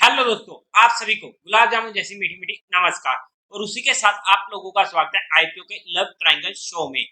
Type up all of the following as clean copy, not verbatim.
Hello दोस्तों, आप सभी को गुलाब जामुन जैसी मीठी मीठी नमस्कार। और उसी के साथ आप लोगों का स्वागत है आईपीओ के लव ट्रायंगल शो में,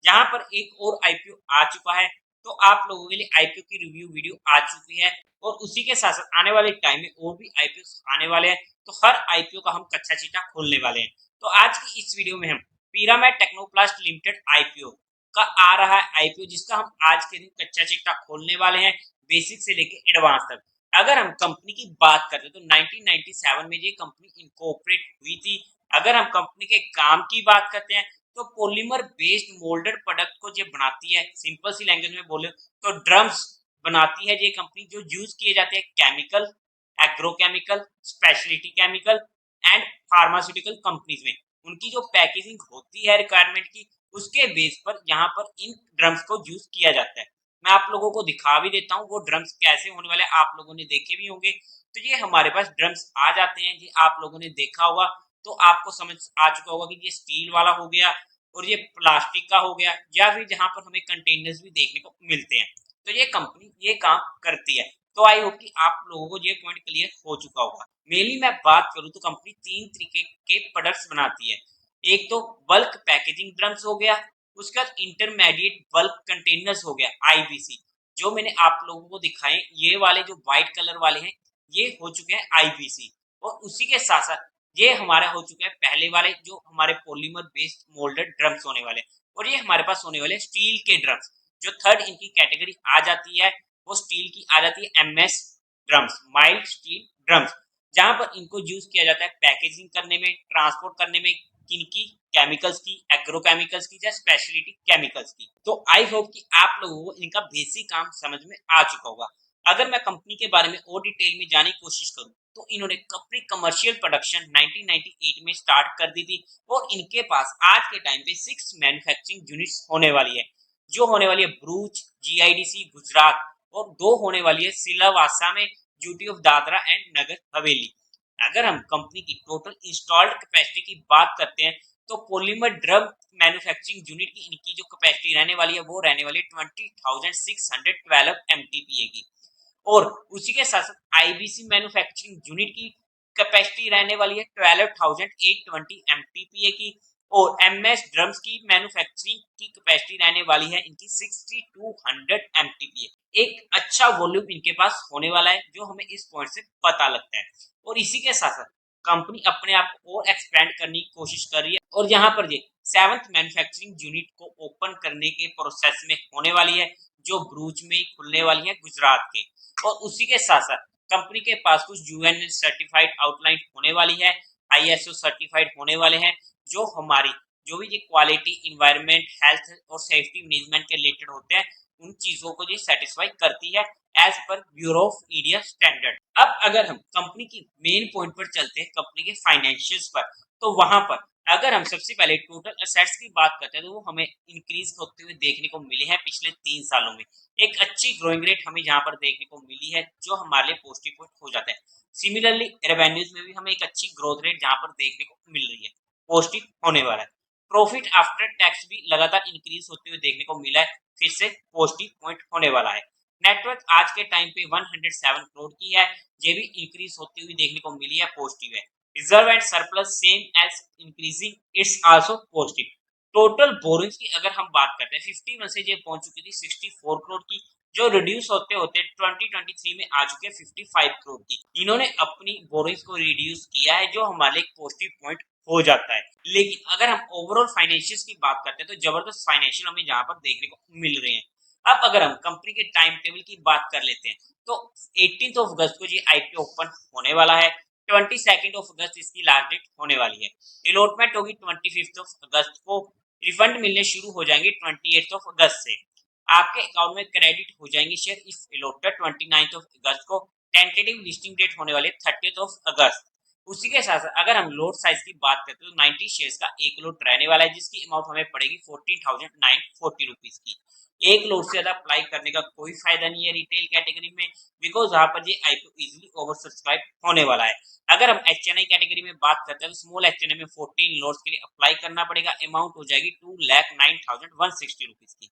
जहां पर एक और आईपीओ आ चुका है। तो आप लोगों के लिए आईपीओ की रिव्यू वीडियो आ चुकी है और उसी के साथ साथ आने वाले टाइम में और भी आईपीओ आने वाले हैं। तो हर आईपीओ का हम कच्चा चीटा खोलने वाले हैं। तो आज की इस वीडियो में हम पिरामिड टेक्नोप्लास्ट लिमिटेड आईपीओ का आ रहा है आईपीओ, जिसका हम आज के दिन कच्चा चिट्टा खोलने वाले हैं, बेसिक से लेके एडवांस तक। अगर हम कंपनी की बात करते हैं तो 1997 में ये कंपनी इनकॉर्पोरेट हुई थी। अगर हम कंपनी के काम की बात करते हैं तो पॉलीमर बेस्ड मोल्डेड प्रोडक्ट को जो बनाती है, सिंपल सी लैंग्वेज में बोले तो ड्रम्स बनाती है ये कंपनी, जो यूज किए जाते हैं chemical, agrochemical, speciality chemical and pharmaceutical companies में। उनकी जो पैकेजिंग होती है रिक्वायरमेंट की, उसके बेस पर यहाँ पर इन ड्रम्स को यूज किया जाता है। मैं आप लोगों को दिखा भी देता हूँ वो ड्रम्स कैसे होने वाले, आप लोगों ने देखे भी होंगे। तो ये हमारे पास ड्रम्स आ जाते हैं, ये आप लोगों ने देखा होगा तो आपको समझ आ चुका होगा कि ये स्टील वाला हो गया और ये प्लास्टिक का हो गया, या फिर जहाँ पर हमें कंटेनर्स भी देखने को मिलते हैं। तो ये कंपनी ये काम करती है। तो आई होप कि आप लोगों को ये पॉइंट क्लियर हो चुका होगा। मेनली मैं बात करूँ तो कंपनी तीन तरीके के प्रोडक्ट्स बनाती है। एक तो बल्क पैकेजिंग ड्रम्स हो गया, उसका इंटरमीडिएट बल्क कंटेनर्स हो गया आईबीसी, जो मैंने आप लोगों को दिखाए ये वाले जो व्हाइट कलर वाले हैं, ये हो चुके हैं आईबीसी। और उसी के साथ साथ ये हमारा हो चुका है पहले वाले जो हमारे पॉलीमर बेस्ड मोल्डेड ड्रम्स होने वाले, और ये हमारे पास होने वाले स्टील के ड्रम्स। जो थर्ड इनकी कैटेगरी आ जाती है वो स्टील की आ जाती है MS drums, mild steel drums, जहां पर इनको यूज किया जाता है पैकेजिंग करने में, ट्रांसपोर्ट करने में, किनकी केमिकल्स की, एग्रोकेमिकल्स की या स्पेशलिटी केमिकल्स की। तो आई होप कि आप लोगों को इनका बेसिक काम समझ में आ चुका होगा। अगर मैं कंपनी के बारे में और डिटेल में जाने की कोशिश करूं तो इन्होंने अपनी कमर्शियल प्रोडक्शन 1998 में स्टार्ट कर दी थी, और इनके पास आज के टाइम पे 6 मैन्युफैक्चरिंग यूनिट्स होने वाली है, जो होने वाली है भरूच जीआईडीसी गुजरात, और 2 होने वाली है सिलावासा में, UT of Dadra and Nagar Haveli. अगर हम कंपनी की टोटल इंस्टॉल्ड कैपेसिटी की बात करते हैं तो पॉलीमर ड्रग मैन्युफैक्चरिंग यूनिट की इनकी जो कैपेसिटी रहने वाली है वो रहने वाली है 20,612 एमटीपीए की। और उसी के साथ साथ आईबीसी मैन्युफैक्चरिंग यूनिट की कैपेसिटी रहने वाली है 12,820 एमटीपीए की। और एमएस ड्रम्स की मैन्युफैक्चरिंग की कैपेसिटी रहने वाली है इनकी 6200 एमटीपीए। एक अच्छा वॉल्यूम इनके पास होने वाला है, जो हमें इस पॉइंट से पता लगता है। और इसी के साथ साथ कंपनी अपने आप को और एक्सपेंड करने की कोशिश कर रही है, और यहाँ पर ये 7th मैन्युफैक्चरिंग यूनिट को ओपन करने के प्रोसेस में होने वाली है, जो भरूच में ही खुलने वाली है गुजरात के। और उसी के साथ साथ कंपनी के पास कुछ यूएन सर्टिफाइड आउटलाइन होने वाली है, आईएसओ सर्टिफाइड होने वाले हैं, जो हमारी जो भी ये क्वालिटी, इन्वायरमेंट, हेल्थ और सेफ्टी मैनेजमेंट के रिलेटेड होते हैं, उन चीजों को ये सेटिस्फाई करती है as per bureau of India standard. अब अगर हम कंपनी की मेन पॉइंट पर चलते हैं, कंपनी के फाइनेंशियल्स पर, तो वहां पर अगर हम सबसे पहले टोटल असेट्स की बात करते हैं तो वो हमें इंक्रीज होते हुए देखने को मिले हैं पिछले 3 सालों में। एक अच्छी ग्रोइंग रेट हमें यहाँ पर देखने को मिली है, जो हमारे लिए पॉजिटिव पॉइंट हो जाता है। सिमिलरली रेवेन्यूज में भी हमें एक अच्छी ग्रोथ रेट जहाँ पर देखने को मिल रही है, पॉजिटिव होने वाला है। प्रॉफिट आफ्टर टैक्स भी लगातार इंक्रीज होते हुए देखने को मिला है, फिर से पॉजिटिव पॉइंट होने वाला है। नेटवर्क आज के टाइम पे 107 करोड़ की है, ये भी इंक्रीज होती हुई देखने को मिली है, पॉजिटिव है। Reserve and surplus same as increasing, it's also positive. Total borrowings की अगर हम बात करते हैं 51 से ये पहुंच चुकी थी 64 करोड़ की, जो रिड्यूस होते होते 2023 में आ चुके 55 करोड़ की। इन्होंने अपनी बोरिंग्स को रिड्यूस किया है, जो हमारे एक पॉजिटिव पॉइंट हो जाता है। लेकिन अगर हम ओवरऑल फाइनेंशियल्स की बात करते हैं तो जबरदस्त फाइनेंशियल हमें यहाँ पर देखने को मिल रहे हैं। अब अगर हम कंपनी के टाइम टेबल की बात कर लेते हैं तो 18 अगस्त को ये आईपीओ ओपन होने वाला है, 22 अगस्त इसकी लास्ट डेट होने वाली है। अलॉटमेंट होगी 25 अगस्त को, रिफंड मिलने शुरू हो जाएंगे 28 अगस्त से। आपके अकाउंट में क्रेडिट हो जाएंगे शेयर इफ अलॉटेड 29 अगस्त को। टेंटेटिव लिस्टिंग डेट होने वाली है 30 अगस्त। उसी के साथ अगर हम लोट साइज की बात करते हैं तो 90 शेयर्स का एक लोट रहने वाला है, जिसकी अमाउंट हमें पड़ेगी 14,940 रुपीज की। एक लोट से ज्यादा अप्लाई करने का कोई फायदा नहीं है रिटेल कैटेगरी में, बिकॉज यहाँ पर ये आईपीओ इजीली ओवर सब्सक्राइब होने वाला है। अगर हम एचएनआई कैटेगरी में बात करते हैं तो स्मॉल एचएनआई में 14 लोट्स के लिए अप्लाई करना पड़ेगा, अमाउंट हो जाएगी 2,09,160 रुपीज की।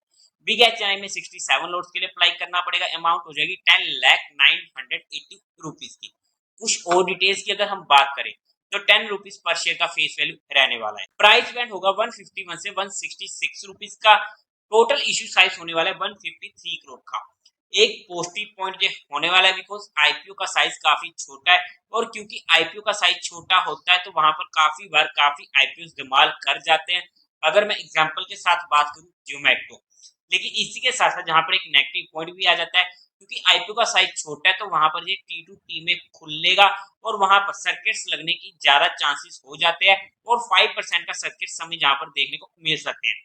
बिग एचएनआई में 67 लोट्स के लिए अप्लाई करना पड़ेगा, अमाउंट हो जाएगी 10,09,980 रुपीज की। कुछ और डिटेल्स की अगर हम बात करें तो 10 रुपीज पर शेयर का फेस वैल्यू रहने वाला है। प्राइस बैंड होगा 151 से 166 रुपीज का। टोटल इश्यू साइज होने वाला है 153 करोड़ का। एक पॉजिटिव पॉइंट ये होने वाला है बिकॉज आईपीओ का साइज काफी छोटा है, और क्योंकि आईपीओ का साइज छोटा होता है तो वहां पर काफी बार काफी आईपीओ धमाल कर जाते हैं। अगर मैं एग्जांपल के साथ बात करूं जोमेटो, लेकिन इसी के साथ साथ जहां पर एक नेगेटिव पॉइंट भी आ जाता है क्योंकि आईपीओ का साइज छोटा है तो वहां पर ये टी टू टी में खुलेगा और वहां पर सर्किट्स लगने की ज्यादा चांसेस हो जाते हैं, और 5% का सर्किट हमें जहां पर देखने को मिल सकते हैं।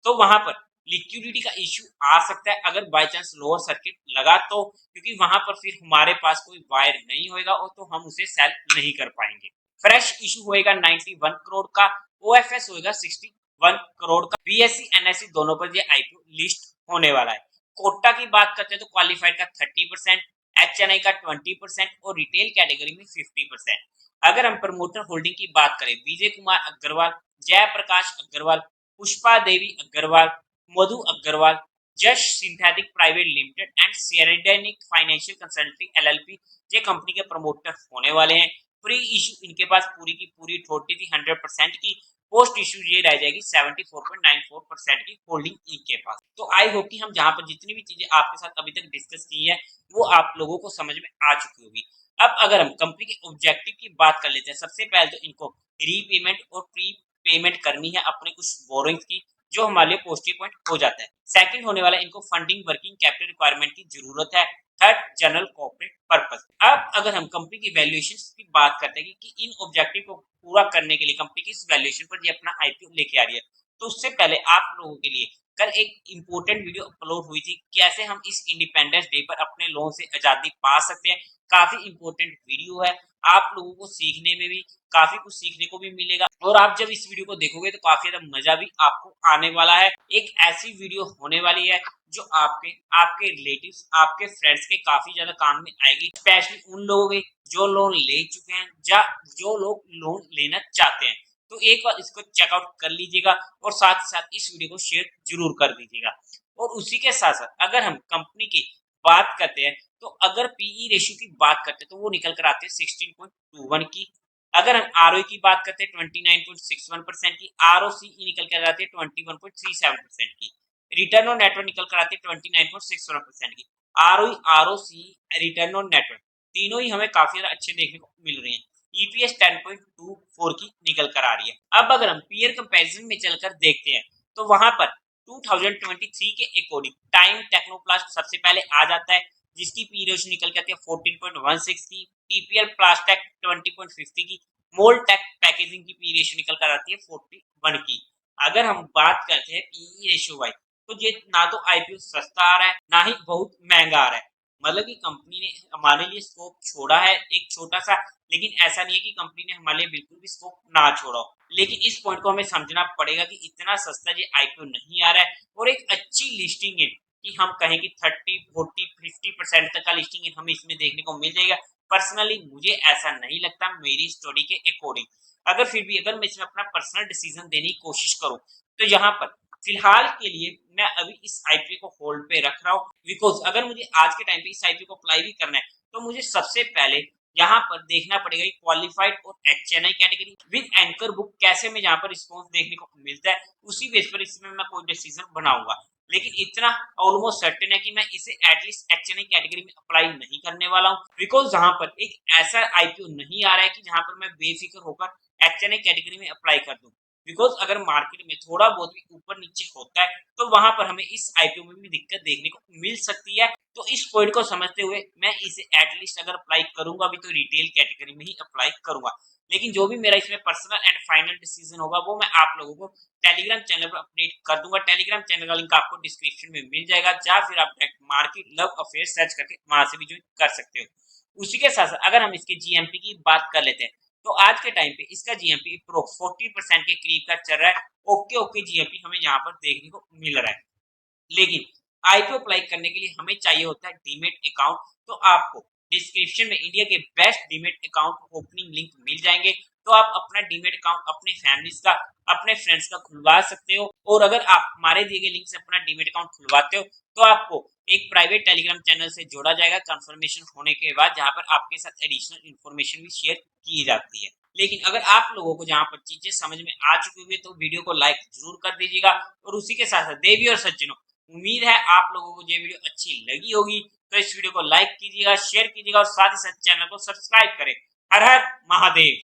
तो वहां पर लिक्विडिटी का इश्यू आ सकता है अगर बाय चांस लोअर सर्किट लगा तो, क्योंकि वहां पर फिर हमारे पास कोई वायर नहीं होगा और तो हम उसे सेल नहीं कर पाएंगे। फ्रेश इशू होएगा 91 करोड़ का, ओएफएस होएगा 61 करोड़ का। बीएससी एनएससी दोनों पर ये आईपीओ लिस्ट होने वाला है। कोटा की बात करते हैं तो क्वालिफाइड का 30%, एचएनआई का 20% और रिटेल कैटेगरी में 50%। अगर हम प्रमोटर होल्डिंग की बात करें, Vijay Kumar Agarwal, Jayaprakash Agarwal, Pushpa Devi Agarwal, Madhu Agarwal, Jash synthetic private limited and सेरेडेनिक फाइनेंशियल कंसल्टिंग एलएलपी ये कंपनी के प्रमोटर होने वाले हैं। प्री इशू इनके पास पूरी की पूरी अथॉरिटी थी 100% की। पोस्ट इशू ये रह जाएगी 74.94% की होल्डिंग इनके पास। तो आई होप कि हम जहां पर जितनी भी चीजें आपके साथ अभी तक डिस्कस की है वो आप लोगों को समझ में आ चुकी होगी। अब अगर हम कंपनी के ऑब्जेक्टिव की बात कर लेते हैं, सबसे पहले तो इनको रीपेमेंट और प्री पेमेंट करनी है अपने कुछ बोरोइंग्स की, जो हमारे लिए पॉजिटिव पॉइंट हो जाता है। सेकंड होने वाला इनको फंडिंग वर्किंग कैपिटल रिक्वायरमेंट की जरूरत है। Third general corporate purpose. अब अगर हम कंपनी की वैल्यूएशन की बात करते हैं कि इन ऑब्जेक्टिव को पूरा करने के लिए कंपनी किस वैल्यूएशन पर ये अपना आईपीओ लेके आ रही है, तो उससे पहले आप लोगों के लिए कल एक इंपॉर्टेंट वीडियो अपलोड हुई थी, कैसे हम इस इंडिपेंडेंस डे पर अपने लोन से आजादी पा सकते हैं। काफी इंपॉर्टेंट वीडियो है, आप लोगों को सीखने में भी काफी कुछ सीखने को भी मिलेगा, और आप जब इस वीडियो को देखोगे तो काफी ज्यादा मजा भी आपको आने वाला है। एक ऐसी वीडियो होने वाली है जो आपके आपके रिलेटिव्स आपके फ्रेंड्स के काफी ज्यादा काम में आएगी, स्पेशली उन लोगों के जो लोन ले चुके हैं या जो लोग लोन लेना चाहते हैं। तो एक बार इसको चेकआउट कर लीजिएगा और साथ ही साथ इस वीडियो को शेयर जरूर कर दीजिएगा। और उसी के साथ साथ अगर हम कंपनी की बात करते हैं तो अगर पीई रेशियो की बात करते हैं तो वो निकल कर आते हैं 16.21 की। अगर हम आरओई की बात करते हैं 29.61% की, आरओसी निकल कर आती है 21.37% की, रिटर्न ऑन नेटवर्क निकल कर आती है 29.61% की। ROE ROC return on network तीनों ही हमें काफी ज्यादा अच्छे देखने को मिल रहे हैं। ईपीएस 10.24 की निकल कर आ रही है। अब अगर हम पीयर कंपैरिजन में चलकर देखते हैं तो वहां पर 2023 के अकॉर्डिंग टाइम टेक्नोप्लास्ट सबसे पहले आ जाता है, जिसकी पी रेशियो निकल के आती है 14.16 की, टीपीएल प्लास्टेक 20.50 की, मोल्टेक पैकेजिंग की पी रेशियो निकल कर आती है 41 की। अगर हम बात करते हैं पीई रेशियो वाइज तो ये ना तो आईपीओ सस्ता आ रहा है ना ही बहुत महंगा आ रहा है, मतलब कि कंपनी ने हमारे लिए स्कोप छोड़ा है एक छोटा सा, लेकिन ऐसा नहीं है कि कंपनी ने हमारे लिए बिल्कुल भी स्कोप ना छोड़ा हो। लेकिन इस पॉइंट को हमें समझना पड़ेगा कि इतना सस्ता ये आईपीओ नहीं आ रहा है, और एक अच्छी लिस्टिंग है कि हम कहें कि 30, 40, 50% तक का लिस्टिंग हमें इसमें देखने को मिल जाएगा। पर्सनली मुझे ऐसा नहीं लगता मेरी स्टडी के अकॉर्डिंग। अगर फिर भी अगर मैं इसमें अपना पर्सनल डिसीजन देने की कोशिश करूं तो यहाँ पर फिलहाल के लिए मैं अभी इस आईपीओ को होल्ड पे रख रहा हूँ, बिकॉज अगर मुझे आज के टाइम पे इस आईपीओ को अप्लाई भी करना है तो मुझे सबसे पहले यहाँ पर देखना पड़ेगा कि क्वालिफाइड और HNI category with anchor book कैसे में यहाँ पर रिस्पॉन्स देखने को मिलता है, उसी बेस पर इसमें मैं कोई डिसीजन बनाऊंगा। लेकिन इतना ऑलमोस्ट सर्टेन है कि मैं इसे एटलीस्ट एचएनआई कैटेगरी में अप्लाई नहीं करने वाला हूँ, बिकॉज जहां पर एक ऐसा आईपीओ नहीं आ रहा है कि जहां पर मैं बेफिक्र होकर एचएनआई कैटेगरी में अप्लाई कर दूं। बिकॉज अगर मार्केट में थोड़ा बहुत भी ऊपर नीचे होता है तो वहां पर हमें इस आईपीओ में भी दिक्कत देखने को मिल सकती है। तो इस पॉइंट को समझते हुए मैं इसे एटलीस्ट अगर अप्लाई करूंगा भी तो रिटेल कैटेगरी में ही अप्लाई करूंगा। लेकिन जो भी मेरा इसमें पर्सनल एंड फाइनल डिसीजन होगा वो मैं आप लोगों को टेलीग्राम चैनल पर अपडेट कर दूंगा। टेलीग्राम चैनल का लिंक आपको डिस्क्रिप्शन में मिल जाएगा, या फिर आप मार्केट लव अफेयर सर्च करके वहां से भी ज्वाइन कर सकते हो। उसी के साथ साथ अगर हम इसके जीएमपी की बात कर लेते हैं तो आज के टाइम पे इसका जीएमपी 40% के करीब का चल रहा है। ओके ओके जीएमपी हमें यहाँ पर देखने को मिल रहा है। लेकिन आईपीओ अप्लाई करने के लिए हमें चाहिए होता है डीमेट अकाउंट। तो आपको डिस्क्रिप्शन में इंडिया के best demat account opening link मिल जाएंगे, तो आप अपना डीमेट अकाउंट अपने फैमिलीज का अपने फ्रेंड्स का खुलवा सकते हो। और अगर आप हमारे दिए गए लिंक से अपना डीमेट अकाउंट खुलवाते हो तो आपको एक प्राइवेट टेलीग्राम चैनल से जोड़ा जाएगा कंफर्मेशन होने के बाद, जहां पर आपके साथ एडिशनल इन्फॉर्मेशन भी शेयर की जाती है। लेकिन अगर आप लोगों को जहां पर चीजें समझ में आ चुकी हुई तो वीडियो को लाइक जरूर कर दीजिएगा। और उसी के साथ साथ देवी और सज्जनों, उम्मीद है आप लोगों को ये वीडियो अच्छी लगी होगी, तो इस वीडियो को लाइक कीजिएगा, शेयर कीजिएगा और साथ ही साथ चैनल को सब्सक्राइब करें। हर हर महादेव।